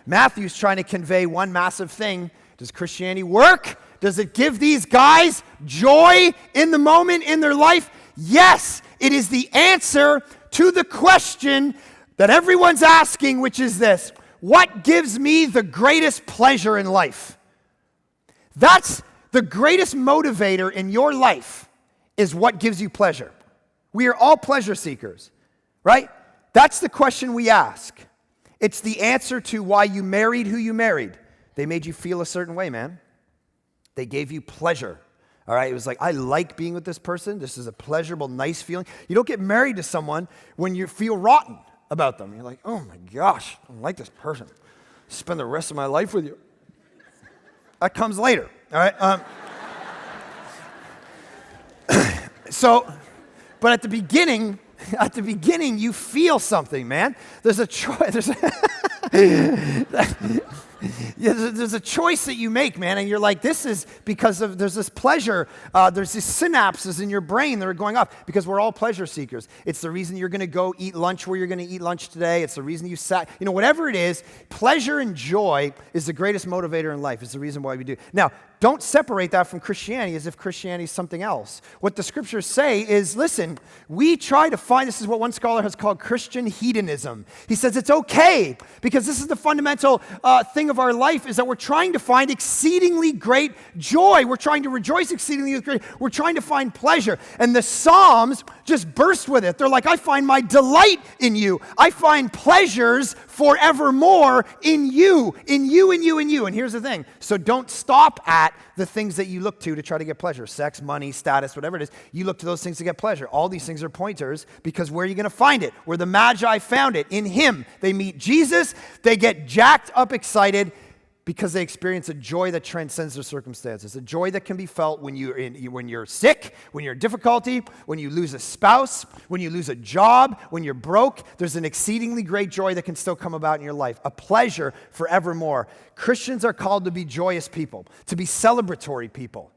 Matthew's trying to convey one massive thing. Does Christianity work? Does it give these guys joy in the moment in their life? Yes, it is the answer to the question that everyone's asking, which is this: what gives me the greatest pleasure in life? That's the greatest motivator in your life, is what gives you pleasure. We are all pleasure seekers, right? That's the question we ask. It's the answer to why you married who you married. They made you feel a certain way, man. They gave you pleasure. All right, it was like, I like being with this person. This is a pleasurable, nice feeling. You don't get married to someone when you feel rotten about them. You're like, oh my gosh, I don't like this person. Spend the rest of my life with you. That comes later, all right? But at the beginning, you feel something, man. There's a choice. There's a choice that you make, man, and you're like, this is because of, there's this pleasure, there's these synapses in your brain that are going off, because we're all pleasure seekers. It's the reason you're going to go eat lunch where you're going to eat lunch today. It's the reason you sat, whatever it is, pleasure and joy is the greatest motivator in life. It's the reason why we do. Now, don't separate that from Christianity as if Christianity is something else. What the scriptures say is, listen, we try to find, this is what one scholar has called Christian hedonism. He says it's okay, because this is the fundamental thing of our life, is that we're trying to find exceedingly great joy. We're trying to rejoice exceedingly great. We're trying to find pleasure. And the Psalms just burst with it. They're like, I find my delight in you. I find pleasures forevermore in you, in you, in you, in you. And here's the thing. So don't stop at the things that you look to try to get pleasure. Sex, money, status, whatever it is. You look to those things to get pleasure. All these things are pointers, because where are you going to find it? Where the Magi found it, in Him. They meet Jesus. They get jacked up excited because they experience a joy that transcends their circumstances. A joy that can be felt when you're sick, when you're in difficulty, when you lose a spouse, when you lose a job, when you're broke. There's an exceedingly great joy that can still come about in your life. A pleasure forevermore. Christians are called to be joyous people, to be celebratory people.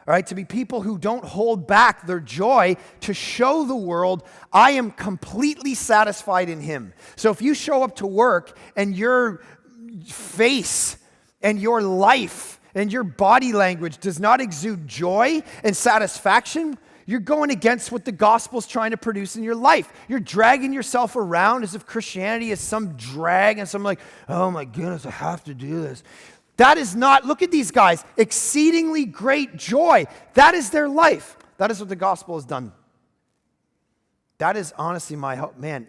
All right, to be people who don't hold back their joy, to show the world, I am completely satisfied in Him. So if you show up to work and your face and your life and your body language does not exude joy and satisfaction, you're going against what the gospel's trying to produce in your life. You're dragging yourself around as if Christianity is some drag and some like, oh my goodness, I have to do this. That is not, look at these guys, exceedingly great joy. That is their life. That is what the gospel has done. That is honestly my hope. Man,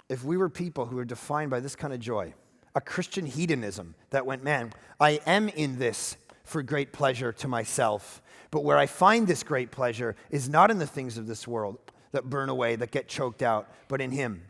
if we were people who were defined by this kind of joy, a Christian hedonism that went, man, I am in this for great pleasure to myself, but where I find this great pleasure is not in the things of this world that burn away, that get choked out, but in Him.